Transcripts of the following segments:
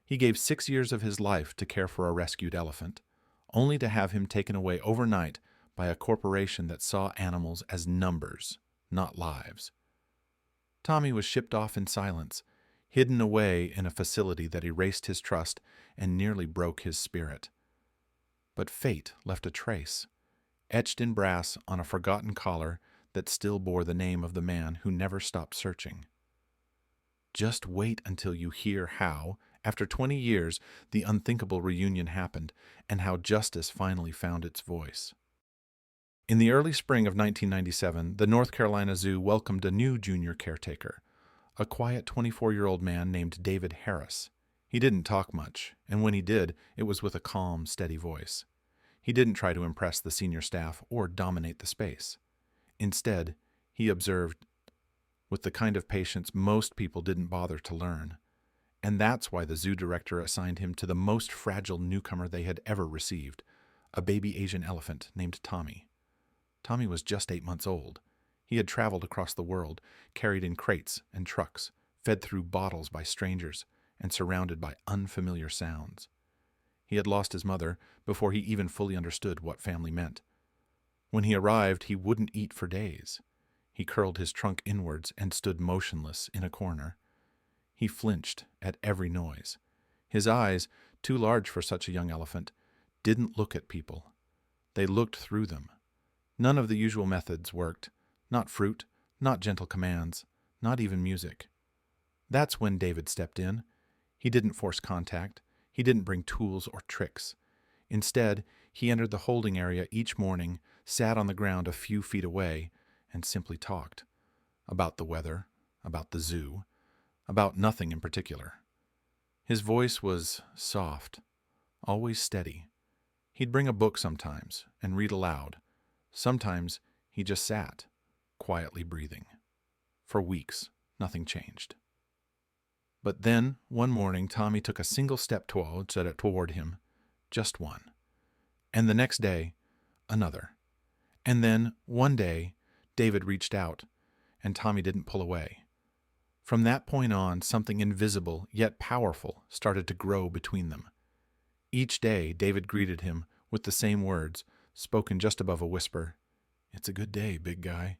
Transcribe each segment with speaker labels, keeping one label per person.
Speaker 1: He gave 6 years of his life to care for a rescued elephant, only to have him taken away overnight by a corporation that saw animals as numbers, not lives. Tommy was shipped off in silence, hidden away in a facility that erased his trust and nearly broke his spirit. But fate left a trace, etched in brass on a forgotten collar that still bore the name of the man who never stopped searching. Just wait until you hear how, after 20 years, the unthinkable reunion happened and how justice finally found its voice. In the early spring of 1997, the North Carolina Zoo welcomed a new junior caretaker, a quiet 24-year-old man named David Harris. He didn't talk much, and when he did, it was with a calm, steady voice. He didn't try to impress the senior staff or dominate the space. Instead, he observed with the kind of patience most people didn't bother to learn. And that's why the zoo director assigned him to the most fragile newcomer they had ever received, a baby Asian elephant named Tommy. Tommy was just 8 months old. He had traveled across the world, carried in crates and trucks, fed through bottles by strangers, and surrounded by unfamiliar sounds. He had lost his mother before he even fully understood what family meant. When he arrived, he wouldn't eat for days. He curled his trunk inwards and stood motionless in a corner. He flinched at every noise. His eyes, too large for such a young elephant, didn't look at people. They looked through them. None of the usual methods worked. Not fruit, not gentle commands, not even music. That's when David stepped in. He didn't force contact. He didn't bring tools or tricks. Instead, he entered the holding area each morning, sat on the ground a few feet away, and simply talked. About the weather, about the zoo, about nothing in particular. His voice was soft, always steady. He'd bring a book sometimes and read aloud. Sometimes he just sat, quietly breathing. For weeks, nothing changed. But then, one morning, Tommy took a single step toward him, just one. And the next day, another. And then, one day, David reached out, and Tommy didn't pull away. From that point on, something invisible yet powerful started to grow between them. Each day, David greeted him with the same words, spoken just above a whisper. "It's a good day, big guy."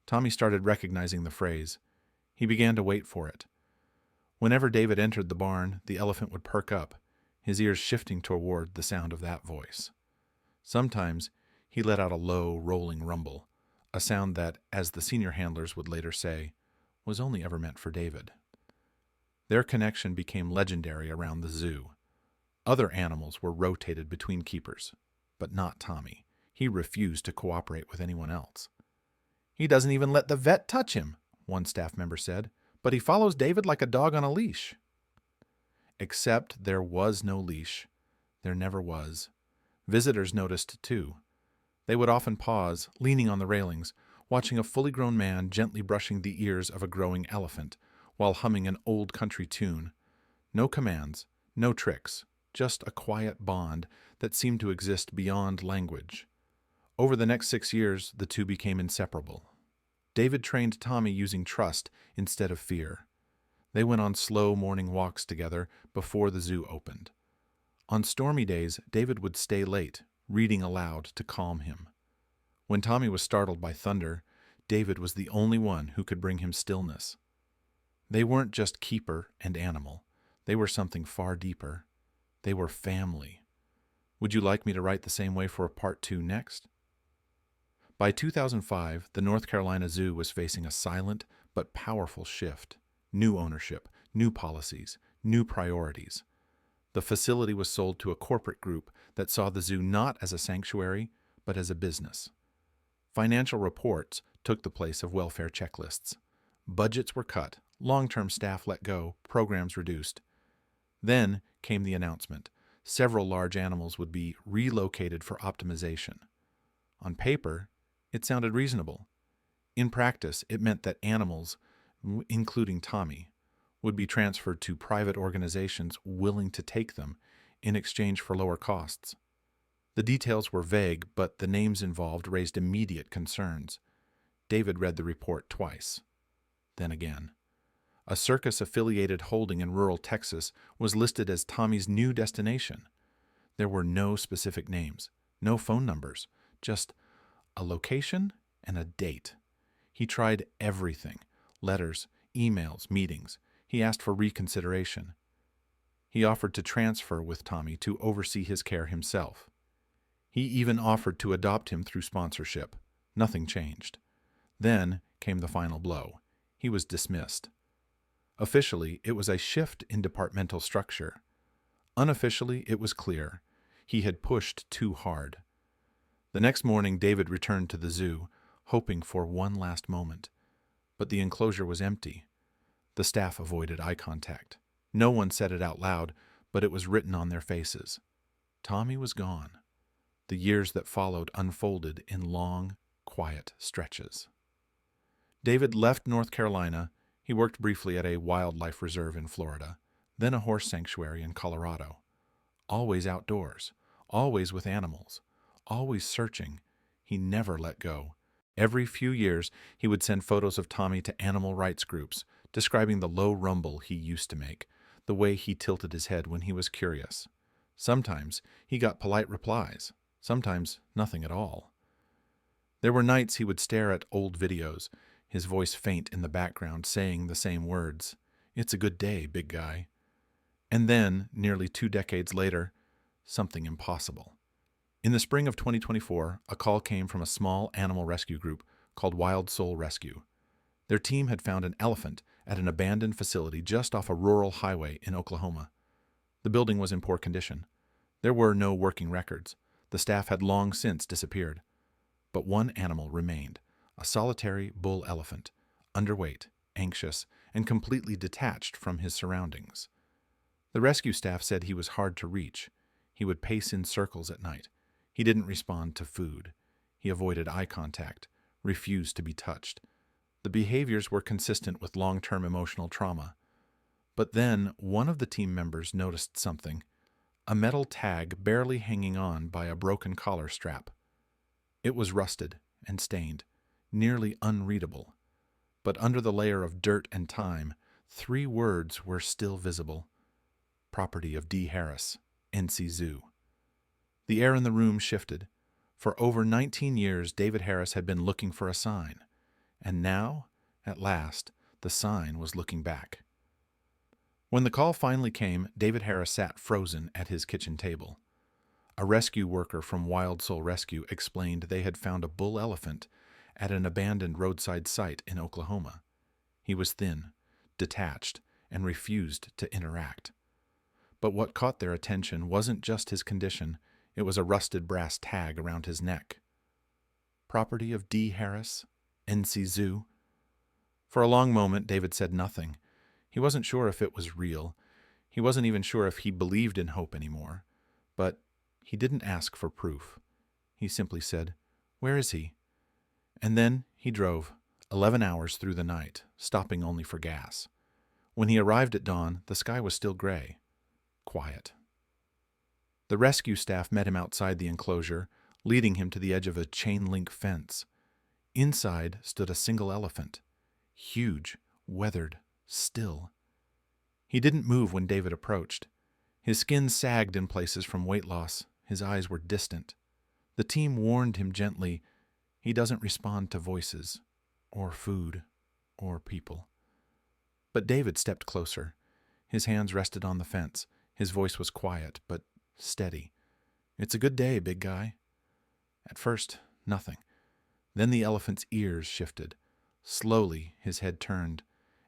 Speaker 1: Tommy started recognizing the phrase. He began to wait for it. Whenever David entered the barn, the elephant would perk up, his ears shifting toward the sound of that voice. Sometimes he let out a low, rolling rumble, a sound that, as the senior handlers would later say, was only ever meant for David. Their connection became legendary around the zoo. Other animals were rotated between keepers, but not Tommy. He refused to cooperate with anyone else. "He doesn't even let the vet touch him," one staff member said, "but he follows David like a dog on a leash." Except there was no leash. There never was. Visitors noticed, too. They would often pause, leaning on the railings, watching a fully grown man gently brushing the ears of a growing elephant while humming an old country tune. No commands, no tricks, just a quiet bond that seemed to exist beyond language. Over the next 6 years, the two became inseparable. David trained Tommy using trust instead of fear. They went on slow morning walks together before the zoo opened. On stormy days, David would stay late, reading aloud to calm him. When Tommy was startled by thunder, David was the only one who could bring him stillness. They weren't just keeper and animal. They were something far deeper. They were family. Would you like me to write the same way for a part 2 next? By 2005, the North Carolina Zoo was facing a silent but powerful shift. New ownership, new policies, new priorities. The facility was sold to a corporate group that saw the zoo not as a sanctuary, but as a business. Financial reports took the place of welfare checklists. Budgets were cut, long-term staff let go, programs reduced. Then came the announcement. Several large animals would be relocated for optimization. On paper, it sounded reasonable. In practice, it meant that animals, including Tommy, would be transferred to private organizations willing to take them in exchange for lower costs. The details were vague, but the names involved raised immediate concerns. David read the report twice. Then again. A circus-affiliated holding in rural Texas was listed as Tommy's new destination. There were no specific names, no phone numbers, just a location and a date. He tried everything: letters, emails, meetings. He asked for reconsideration. He offered to transfer with Tommy to oversee his care himself. He even offered to adopt him through sponsorship. Nothing changed. Then came the final blow. He was dismissed. Officially, it was a shift in departmental structure. Unofficially, it was clear. He had pushed too hard. The next morning, David returned to the zoo, hoping for one last moment. But the enclosure was empty. The staff avoided eye contact. No one said it out loud, but it was written on their faces. Tommy was gone. The years that followed unfolded in long, quiet stretches. David left North Carolina. He worked briefly at a wildlife reserve in Florida, then a horse sanctuary in Colorado. Always outdoors, always with animals, always searching. He never let go. Every few years, he would send photos of Tommy to animal rights groups, describing the low rumble he used to make, the way he tilted his head when he was curious. Sometimes he got polite replies, sometimes nothing at all. There were nights he would stare at old videos, his voice faint in the background, saying the same words, "It's a good day, big guy." And then, nearly 2 decades later, something impossible. In the spring of 2024, a call came from a small animal rescue group called Wild Soul Rescue. Their team had found an elephant at an abandoned facility just off a rural highway in Oklahoma. The building was in poor condition. There were no working records. The staff had long since disappeared. But one animal remained, a solitary bull elephant, underweight, anxious, and completely detached from his surroundings. The rescue staff said he was hard to reach. He would pace in circles at night. He didn't respond to food. He avoided eye contact, refused to be touched. The behaviors were consistent with long-term emotional trauma. But then one of the team members noticed something, a metal tag barely hanging on by a broken collar strap. It was rusted and stained, nearly unreadable. But under the layer of dirt and time, 3 words were still visible. Property of D. Harris, NC Zoo. The air in the room shifted. For over 19 years, David Harris had been looking for a sign. And now, at last, the sign was looking back. When the call finally came, David Harris sat frozen at his kitchen table. A rescue worker from Wild Soul Rescue explained they had found a bull elephant at an abandoned roadside site in Oklahoma. He was thin, detached, and refused to interact. But what caught their attention wasn't just his condition, it was a rusted brass tag around his neck. Property of D. Harris, NC Zoo. For a long moment, David said nothing. He wasn't sure if it was real. He wasn't even sure if he believed in hope anymore. But he didn't ask for proof. He simply said, "Where is he?" And then he drove, 11 hours through the night, stopping only for gas. When he arrived at dawn, the sky was still gray, quiet. The rescue staff met him outside the enclosure, leading him to the edge of a chain-link fence. Inside stood a single elephant, huge, weathered, still. He didn't move when David approached. His skin sagged in places from weight loss. His eyes were distant. The team warned him gently, "He doesn't respond to voices, or food, or people." But David stepped closer. His hands rested on the fence. His voice was quiet, but steady. "It's a good day, big guy." At first, nothing. Then the elephant's ears shifted. Slowly, his head turned,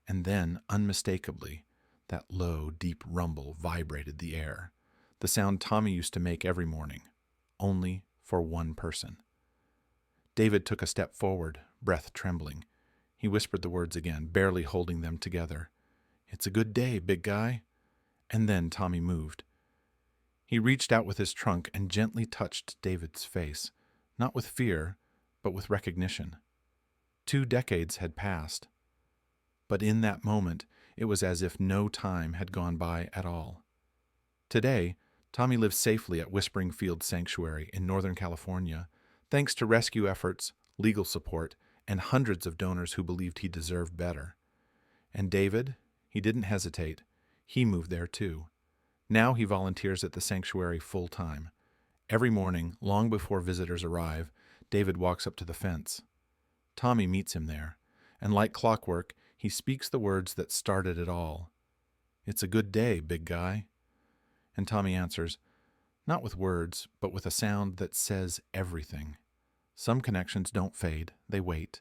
Speaker 1: and then, unmistakably, that low, deep rumble vibrated the air. The sound Tommy used to make every morning, only for one person. David took a step forward, breath trembling. He whispered the words again, barely holding them together. "It's a good day, big guy." And then Tommy moved. He reached out with his trunk and gently touched David's face, not with fear, but with recognition. 2 decades had passed. But in that moment, it was as if no time had gone by at all. Today, Tommy lives safely at Whispering Field Sanctuary in Northern California, thanks to rescue efforts, legal support, and hundreds of donors who believed he deserved better. And David He didn't hesitate. He moved there too. Now he volunteers at the sanctuary full time. Every morning, long before visitors arrive, David walks up to the fence. Tommy meets him there, and like clockwork, he speaks the words that started it all. "It's a good day, big guy." And Tommy answers, not with words, but with a sound that says everything. Some connections don't fade, they wait,